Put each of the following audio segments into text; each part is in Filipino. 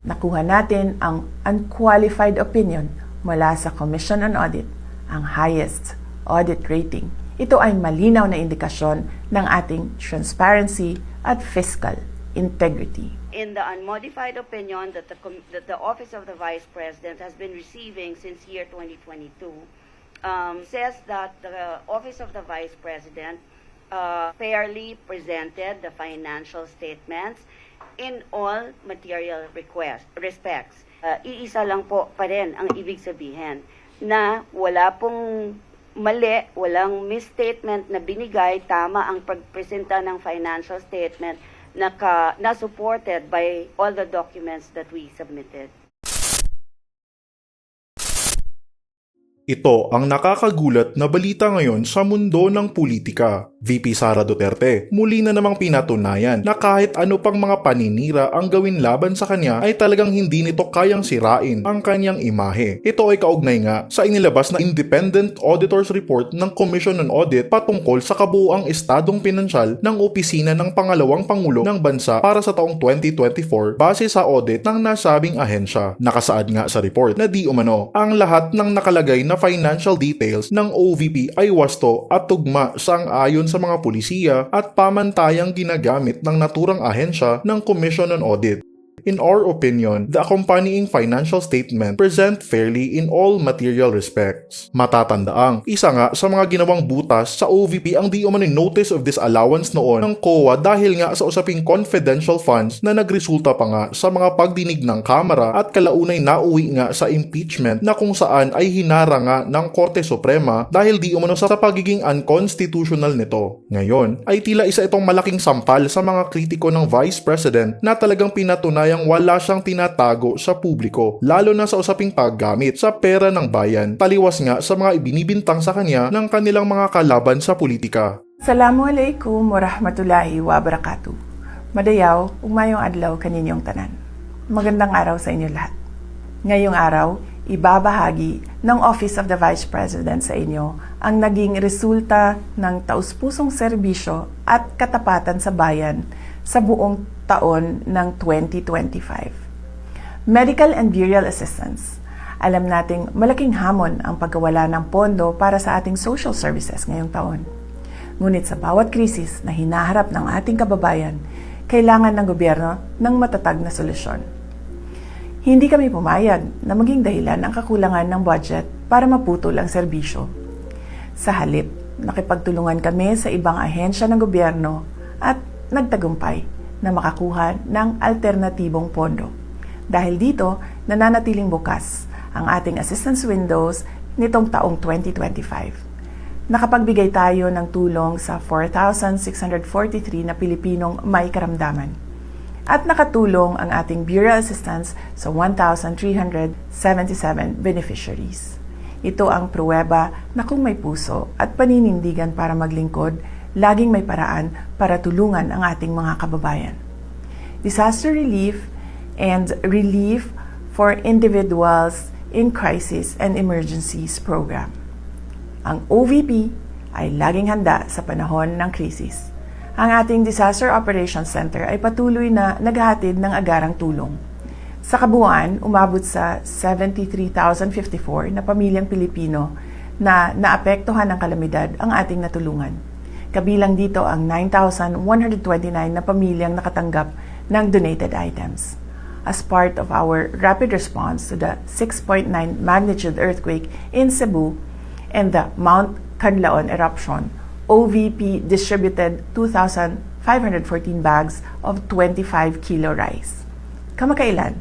Nakuha natin ang unqualified opinion mula sa Commission on Audit, ang highest audit rating. Ito ay malinaw na indikasyon ng ating transparency at fiscal integrity. In the unmodified opinion that the Office of the Vice President has been receiving since year 2022, says that the Office of the Vice President fairly presented the financial statements in all material respects. Iisa lang po pa rin ang ibig sabihin na wala pong mali, walang misstatement na binigay, tama ang pagpresenta ng financial statement na supported by all the documents that we submitted. Ito ang nakakagulat na balita ngayon sa mundo ng politika. VP Sara Duterte muli na namang pinatunayan na kahit ano pang mga paninira ang gawin laban sa kanya ay talagang hindi nito kayang sirain ang kanyang imahe. Ito ay kaugnay nga sa inilabas na Independent Auditor's Report ng Commission on Audit patungkol sa kabuuang estadong pinansyal ng opisina ng pangalawang pangulo ng bansa para sa taong 2024 base sa audit ng nasabing ahensya. Nakasaad nga sa report na di umano ang lahat ng nakalagay na financial details ng OVP ay wasto at tugma sang-ayon sa mga pulisiya at pamantayang ginagamit ng naturang ahensya ng Commission on Audit. In our opinion, the accompanying financial statement present fairly in all material respects. Matatandaang, isa nga sa mga ginawang butas sa OVP ang di umano'y notice of disallowance noon ng COA dahil nga sa usaping confidential funds na nagresulta pa nga sa mga pagdinig ng Kamara at kalaunay nauwi nga sa impeachment na kung saan ay hinara nga ng Korte Suprema dahil di umano sa pagiging unconstitutional nito. Ngayon, ay tila isa itong malaking sampal sa mga kritiko ng Vice President na talagang pinatunayang wala siyang tinatago sa publiko, lalo na sa usaping paggamit sa pera ng bayan, taliwas nga sa mga ibinibintang sa kanya ng kanilang mga kalaban sa politika. Assalamualaikum warahmatullahi wabarakatuh. Madayaw, ugmayong adlaw kaninyong tanan. Magandang araw sa inyo lahat. Ngayong araw, ibabahagi ng Office of the Vice President sa inyo ang naging resulta ng taus-pusong serbisyo at katapatan sa bayan sa buong taon ng 2025. Medical and burial assistance. Alam nating malaking hamon ang pagkawala ng pondo para sa ating social services ngayong taon. Ngunit sa bawat krisis na hinaharap ng ating kababayan, kailangan ng gobyerno ng matatag na solusyon. Hindi kami pumayag na maging dahilan ang kakulangan ng budget para maputol ang serbisyo. Sa halip, nakipagtulungan kami sa ibang ahensya ng gobyerno at nagtagumpay na makakuha ng alternatibong pondo. Dahil dito, nananatiling bukas ang ating assistance windows nitong taong 2025. Nakapagbigay tayo ng tulong sa 4,643 na Pilipinong may karamdaman. At nakatulong ang ating burial assistance sa 1,377 beneficiaries. Ito ang pruweba na kung may puso at paninindigan para maglingkod, laging may paraan para tulungan ang ating mga kababayan. Disaster relief and relief for individuals in crisis and emergencies program. Ang OVP ay laging handa sa panahon ng krisis. Ang ating Disaster Operations Center ay patuloy na naghahatid ng agarang tulong. Sa kabuuan, umabot sa 73,054 na pamilyang Pilipino na naapektuhan ng kalamidad ang ating natulungan. Kabilang dito ang 9,129 na pamilyang nakatanggap ng donated items. As part of our rapid response to the 6.9 magnitude earthquake in Cebu and the Mount Canlaon eruption, OVP distributed 2,514 bags of 25 kilo rice. Kamakailan,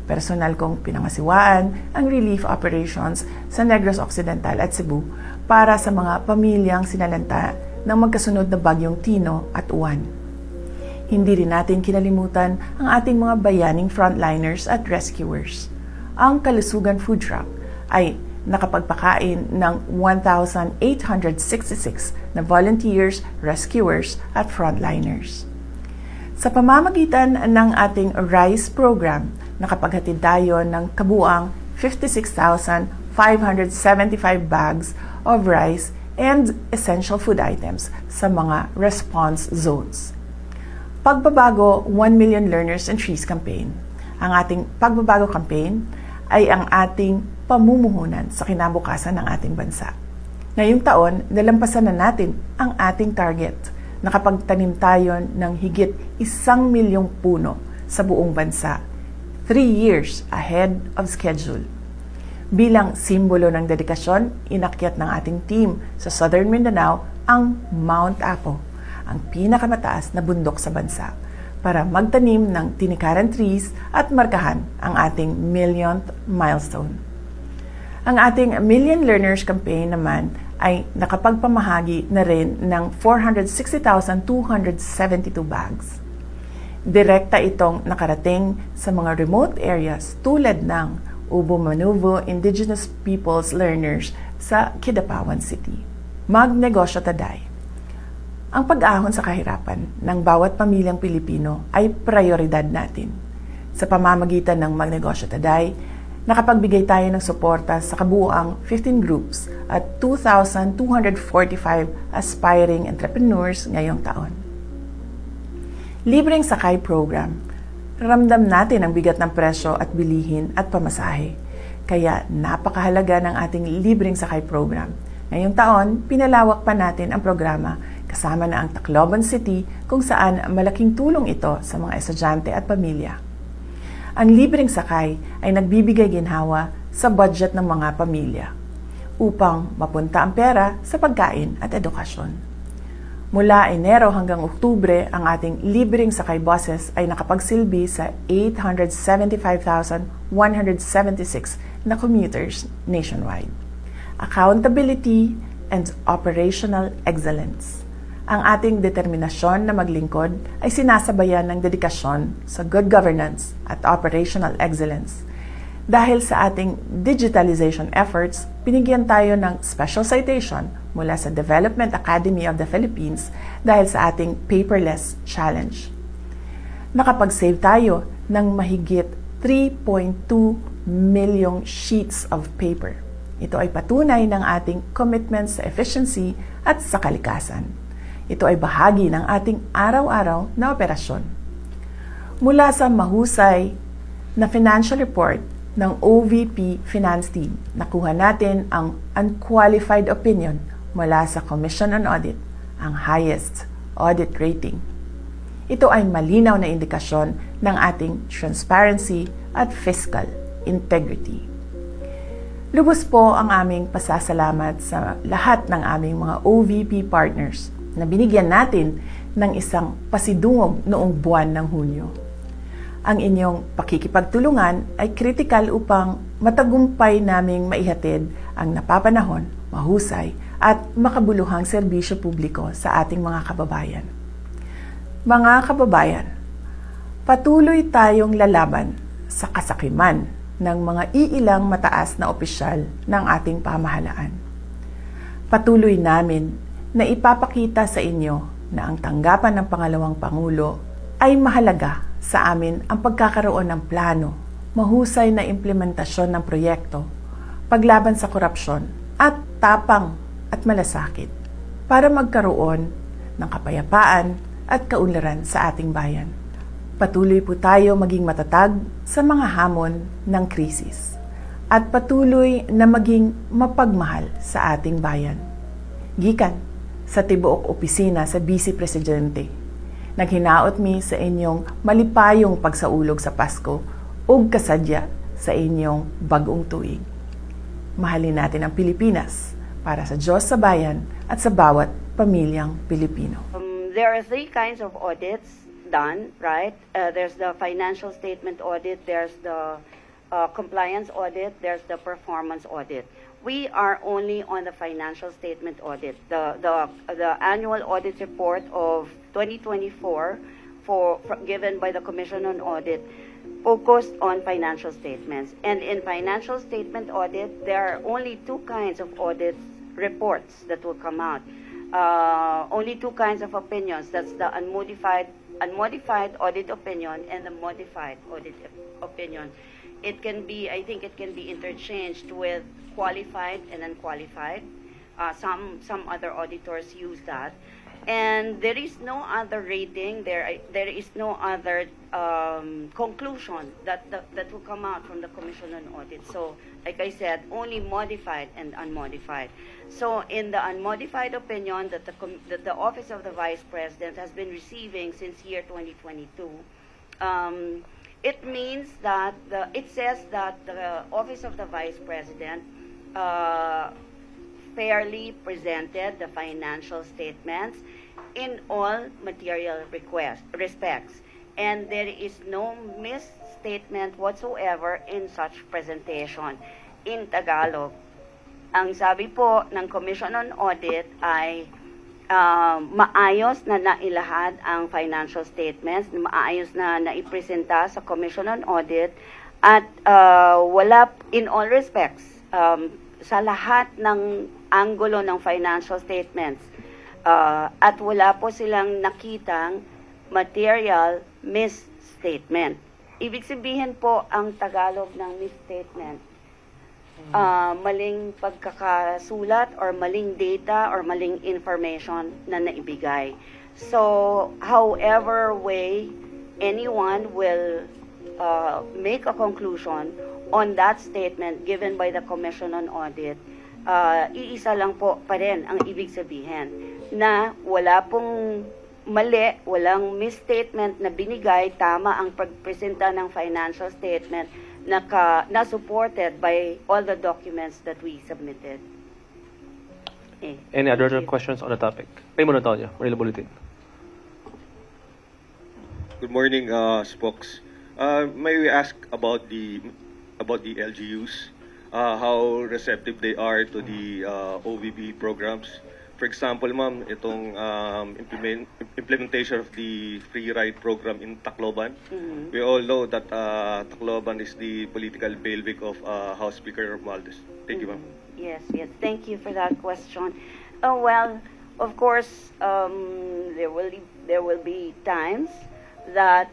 personal kong pinangasiwaan ang relief operations sa Negros Occidental at Cebu para sa mga pamilyang sinalanta ng magkasunod na bagyong Tino at Uwan. Hindi rin natin kinalimutan ang ating mga bayaning frontliners at rescuers. Ang Kalusugan Food Truck ay nakapagpakain ng 1,866 na volunteers, rescuers at frontliners. Sa pamamagitan ng ating RICE program, nakapaghatid tayo ng kabuang 56,575 bags of rice and essential food items sa mga response zones. Pagbabago 1 Million Learners and Trees campaign. Ang ating pagbabago campaign ay ang ating pamumuhunan sa kinabukasan ng ating bansa. Ngayong taon, nalampasan na natin ang ating target. Nakapagtanim tayo ng higit 1 milyong puno sa buong bansa, 3 years ahead of schedule. Bilang simbolo ng dedikasyon, inakyat ng ating team sa Southern Mindanao ang Mount Apo, ang pinakamataas na bundok sa bansa, para magtanim ng tinikaran trees at markahan ang ating millionth milestone. Ang ating Million Learners Campaign naman ay nakapagpamahagi na rin ng 460,272 bags. Direkta itong nakarating sa mga remote areas tulad ng Ubo-Manuvo Indigenous Peoples Learners sa Kidapawan City. Magnegosyo Taday. Ang pag-ahon sa kahirapan ng bawat pamilyang Pilipino ay prioridad natin. Sa pamamagitan ng Magnegosyo Taday, nakapagbigay tayo ng suporta sa kabuuang 15 groups at 2,245 aspiring entrepreneurs ngayong taon. Libreng Sakay Program. Ramdam natin ang bigat ng presyo at bilihin at pamasahe. Kaya napakahalaga ng ating Libreng Sakay Program. Ngayong taon, pinalawak pa natin ang programa kasama na ang Tacloban City kung saan malaking tulong ito sa mga estudyante at pamilya. Ang Libreng Sakay ay nagbibigay ginhawa sa budget ng mga pamilya upang mapunta ang pera sa pagkain at edukasyon. Mula Enero hanggang Oktubre, ang ating libreng sakay buses ay nakapagsilbi sa 875,176 na commuters nationwide. Accountability and operational excellence. Ang ating determinasyon na maglingkod ay sinasabayan ng dedikasyon sa good governance at operational excellence. Dahil sa ating digitalization efforts, binigyan tayo ng special citation mula sa Development Academy of the Philippines dahil sa ating paperless challenge. Nakapag-save tayo ng mahigit 3.2 milyong sheets of paper. Ito ay patunay ng ating commitment sa efficiency at sa kalikasan. Ito ay bahagi ng ating araw-araw na operasyon. Mula sa mahusay na financial report ng OVP Finance Team, nakuha natin ang unqualified opinion mula sa Commission on Audit, ang highest audit rating. Ito ay malinaw na indikasyon ng ating transparency at fiscal integrity. Lubos po ang aming pasasalamat sa lahat ng aming mga OVP partners na binigyan natin ng isang pasidungog noong buwan ng Hunyo. Ang inyong pakikipagtulungan ay kritikal upang matagumpay naming maihatid ang napapanahon, mahusay at makabuluhang serbisyo publiko sa ating mga kababayan. Mga kababayan, patuloy tayong lalaban sa kasakiman ng mga iilang mataas na opisyal ng ating pamahalaan. Patuloy namin na ipapakita sa inyo na ang tanggapan ng pangalawang Pangulo ay mahalaga sa amin ang pagkakaroon ng plano, mahusay na implementasyon ng proyekto, paglaban sa korupsyon at tapang at malasakit para magkaroon ng kapayapaan at kaunlaran sa ating bayan. Patuloy po tayo maging matatag sa mga hamon ng krisis at patuloy na maging mapagmahal sa ating bayan. Gikan sa tibuok opisina sa Vice Presidente, naghinaot mi sa inyong malipayong pagsaulog sa Pasko ug kasadya sa inyong bagong tuig. Mahalin natin ang Pilipinas para sa Diyos sa bayan at sa bawat pamilyang Pilipino. There are 3 kinds of audits done, right? There's the financial statement audit, there's the compliance audit, there's the performance audit. We are only on the financial statement audit. The annual audit report of 2024 given by the Commission on Audit focused on financial statements. And in financial statement audit, there are only 2 kinds of audit reports that will come out. Only 2 kinds of opinions. That's the unmodified audit opinion and the modified audit opinion. It can be, I think it can be interchanged with qualified and unqualified. Some other auditors use that. And there is no other rating, there is no other conclusion that will come out from the Commission on Audit. So, like I said, only modified and unmodified. So, in the unmodified opinion that the Office of the Vice President has been receiving since year 2022, it means that it says that the Office of the Vice President fairly presented the financial statements in all material respects, and there is no misstatement whatsoever in such presentation. In Tagalog, ang sabi po ng Commission on Audit ay maayos na nailahad ang financial statements, maayos na naipresenta sa Commission on Audit, at wala, in all respects, sa lahat ng anggulo ng financial statements, at wala po silang nakitang material misstatement. Ibig sabihin po ang Tagalog ng misstatement, maling pagkakasulat or maling data or maling information na naibigay. So, however way anyone will make a conclusion on that statement given by the Commission on Audit, iisa lang po pa rin ang ibig sabihin, na wala pong mali, walang misstatement na binigay, tama ang pagpresenta ng financial statement na supported by all the documents that we submitted. Any other questions on the topic? Raymond Antonio, Manila Bulletin. Good morning, spokes. May we ask about the LGUs, how receptive they are to the OVP programs? For example, ma'am, itong implementation of the free ride program in Tacloban. Mhm. We all know that Tacloban is the political bailiwick of House Speaker Romualdez. Thank you, ma'am. Yes, yes. Thank you for that question. Well, of course, there will be times that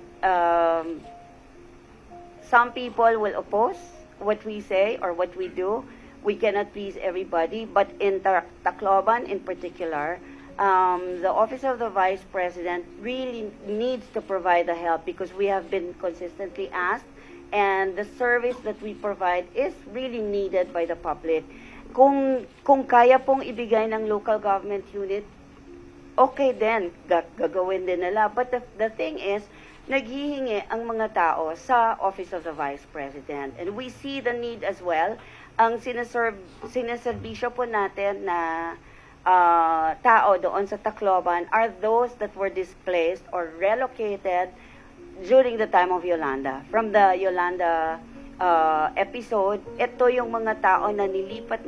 some people will oppose what we say or what we do. We cannot please everybody, but in Tacloban in particular, the Office of the Vice President really needs to provide the help because we have been consistently asked, and the service that we provide is really needed by the public. Kung kaya pong ibigay ng local government unit, okay din, gagawin din nila. But the thing is, naghihingi ang mga tao sa Office of the Vice President. And we see the need as well. Ang sinaserbisyo po natin na tao doon sa Tacloban are those that were displaced or relocated during the time of Yolanda. From the Yolanda episode, ito yung mga tao na nilipat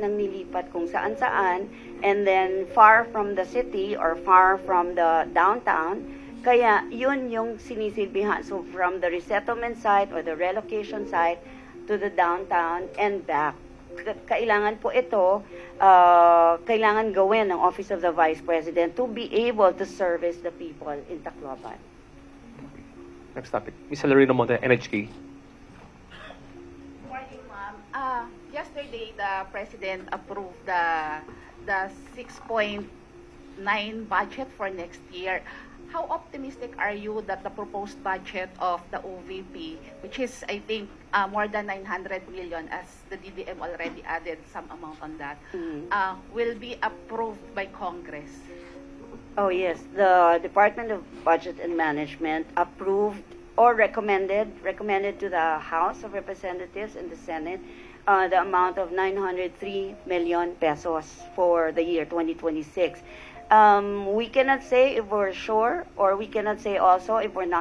kung saan-saan, and then far from the city or far from the downtown. Kaya yun yung sinisilbihan. So from the resettlement site or the relocation site to the downtown and back. Kailangan po ito, kailangan gawin ng Office of the Vice President to be able to service the people in Tacloban. Next topic. Ms. Celerino Monte, NHK. Morning, ma'am. Yesterday, the President approved the 6.9 budget for next year. How optimistic are you that the proposed budget of the OVP, which is, I think, more than 900 million, as the DBM already added some amount on that, will be approved by Congress? Oh yes, the Department of Budget and Management approved or recommended to the House of Representatives and the Senate the amount of 903 million pesos for the year 2026. We cannot say if we're sure, or we cannot say also if we're not